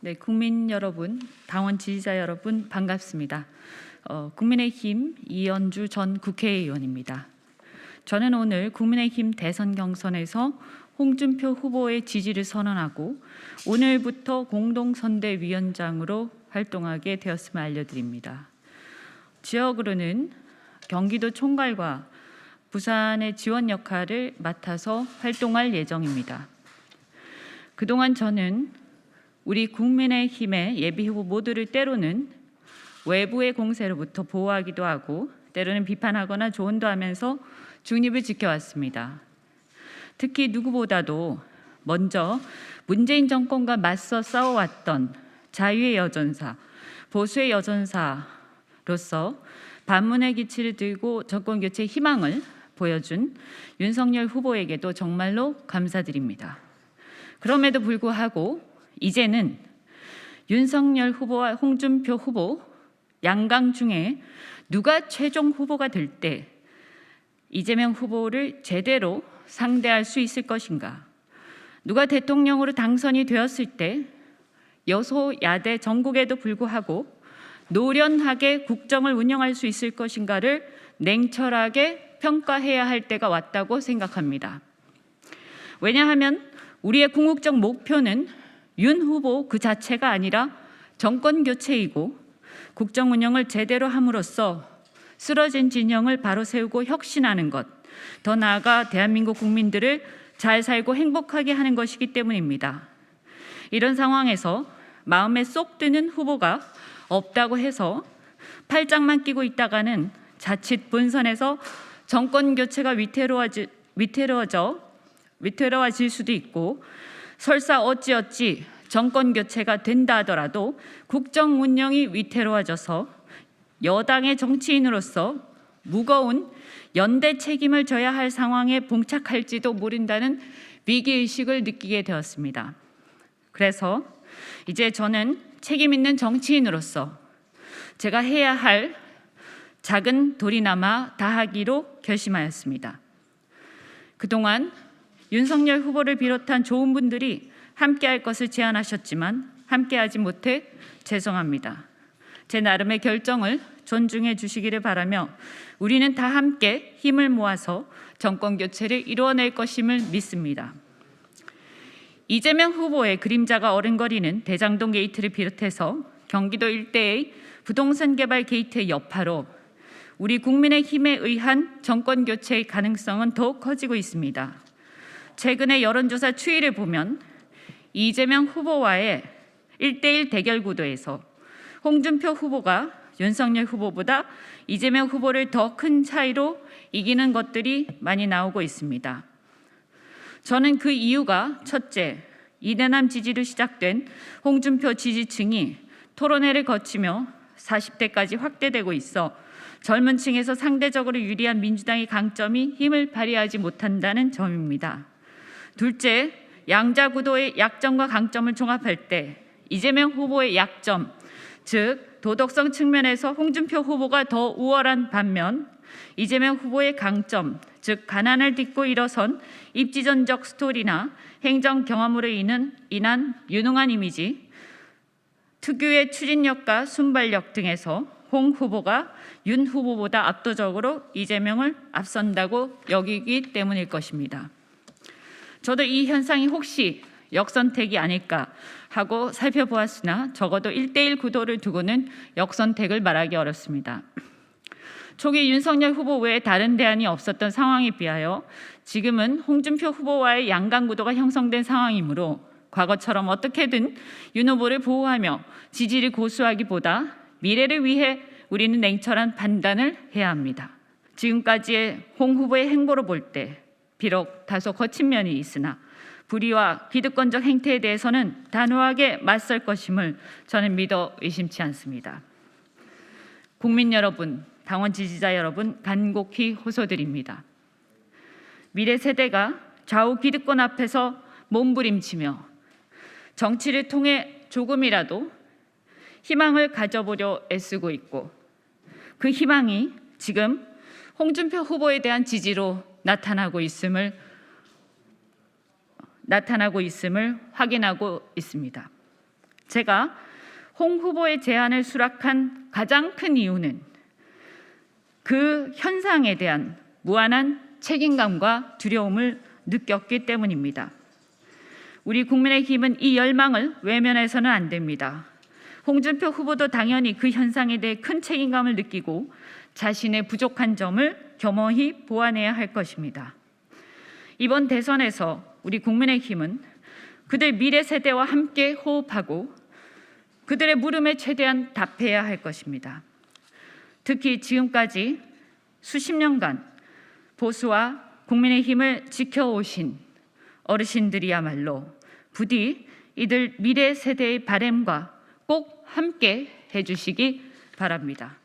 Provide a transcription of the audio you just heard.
네, 국민 여러분, 당원 지지자 여러분 반갑습니다. 국민의힘 이현주 전 국회의원입니다. 저는 오늘 국민의힘 대선 경선에서 홍준표 후보의 지지를 선언하고 오늘부터 공동선대위원장으로 활동하게 되었음을 알려드립니다. 지역으로는 경기도 총괄과 부산의 지원 역할을 맡아서 활동할 예정입니다. 그동안 저는 우리 국민의힘의 예비후보 모두를 때로는 외부의 공세로부터 보호하기도 하고 때로는 비판하거나 조언도 하면서 중립을 지켜왔습니다. 특히 누구보다도 먼저 문재인 정권과 맞서 싸워왔던 자유의 여전사, 보수의 여전사로서 반문의 기치를 들고 정권 교체 희망을 보여준 윤석열 후보에게도 정말로 감사드립니다. 그럼에도 불구하고 이제는 윤석열 후보와 홍준표 후보 양강 중에 누가 최종 후보가 될 때 이재명 후보를 제대로 상대할 수 있을 것인가, 누가 대통령으로 당선이 되었을 때 여소야대 전국에도 불구하고 노련하게 국정을 운영할 수 있을 것인가를 냉철하게 평가해야 할 때가 왔다고 생각합니다. 왜냐하면 우리의 궁극적 목표는 윤 후보 그 자체가 아니라 정권 교체이고 국정 운영을 제대로 함으로써 쓰러진 진영을 바로 세우고 혁신하는 것, 더 나아가 대한민국 국민들을 잘 살고 행복하게 하는 것이기 때문입니다. 이런 상황에서 마음에 쏙 드는 후보가 없다고 해서 팔짱만 끼고 있다가는 자칫 본선에서 정권 교체가 위태로워질 수도 있고 설사 어찌어찌 정권 교체가 된다 하더라도 국정 운영이 위태로워져서 여당의 정치인으로서 무거운 연대 책임을 져야 할 상황에 봉착할지도 모른다는 위기의식을 느끼게 되었습니다. 그래서 이제 저는 책임 있는 정치인으로서 제가 해야 할 작은 돌이나마 다하기로 결심하였습니다. 그동안 윤석열 후보를 비롯한 좋은 분들이 함께할 것을 제안하셨지만 함께하지 못해 죄송합니다. 제 나름의 결정을 존중해 주시기를 바라며 우리는 다 함께 힘을 모아서 정권 교체를 이루어낼 것임을 믿습니다. 이재명 후보의 그림자가 어른거리는 대장동 게이트를 비롯해서 경기도 일대의 부동산 개발 게이트의 여파로 우리 국민의힘에 의한 정권 교체의 가능성은 더욱 커지고 있습니다. 최근의 여론조사 추이를 보면 이재명 후보와의 1대1 대결 구도에서 홍준표 후보가 윤석열 후보보다 이재명 후보를 더 큰 차이로 이기는 것들이 많이 나오고 있습니다. 저는 그 이유가 첫째, 이대남 지지로 시작된 홍준표 지지층이 토론회를 거치며 40대까지 확대되고 있어 젊은 층에서 상대적으로 유리한 민주당의 강점이 힘을 발휘하지 못한다는 점입니다. 둘째, 양자 구도의 약점과 강점을 종합할 때 이재명 후보의 약점, 즉 도덕성 측면에서 홍준표 후보가 더 우월한 반면 이재명 후보의 강점, 즉 가난을 딛고 일어선 입지전적 스토리나 행정 경험으로 인한 유능한 이미지, 특유의 추진력과 순발력 등에서 홍 후보가 윤 후보보다 압도적으로 이재명을 앞선다고 여기기 때문일 것입니다. 저도 이 현상이 혹시 역선택이 아닐까 하고 살펴보았으나 적어도 1대1 구도를 두고는 역선택을 말하기 어렵습니다. 초기 윤석열 후보 외에 다른 대안이 없었던 상황에 비하여 지금은 홍준표 후보와의 양강 구도가 형성된 상황이므로 과거처럼 어떻게든 윤 후보를 보호하며 지지를 고수하기보다 미래를 위해 우리는 냉철한 판단을 해야 합니다. 지금까지의 홍 후보의 행보로 볼 때 비록 다소 거친 면이 있으나 불의와 기득권적 행태에 대해서는 단호하게 맞설 것임을 저는 믿어 의심치 않습니다. 국민 여러분, 당원 지지자 여러분 간곡히 호소드립니다. 미래 세대가 좌우 기득권 앞에서 몸부림치며 정치를 통해 조금이라도 희망을 가져보려 애쓰고 있고 그 희망이 지금 홍준표 후보에 대한 지지로 나타나고 있음을 확인하고 있습니다. 제가 홍 후보의 제안을 수락한 가장 큰 이유는 그 현상에 대한 무한한 책임감과 두려움을 느꼈기 때문입니다. 우리 국민의힘은 이 열망을 외면해서는 안 됩니다. 홍준표 후보도 당연히 그 현상에 대해 큰 책임감을 느끼고 자신의 부족한 점을 겸허히 보완해야 할 것입니다. 이번 대선에서 우리 국민의힘은 그들 미래 세대와 함께 호흡하고 그들의 물음에 최대한 답해야 할 것입니다. 특히 지금까지 수십 년간 보수와 국민의힘을 지켜오신 어르신들이야말로 부디 이들 미래 세대의 바람과 꼭 함께 해주시기 바랍니다.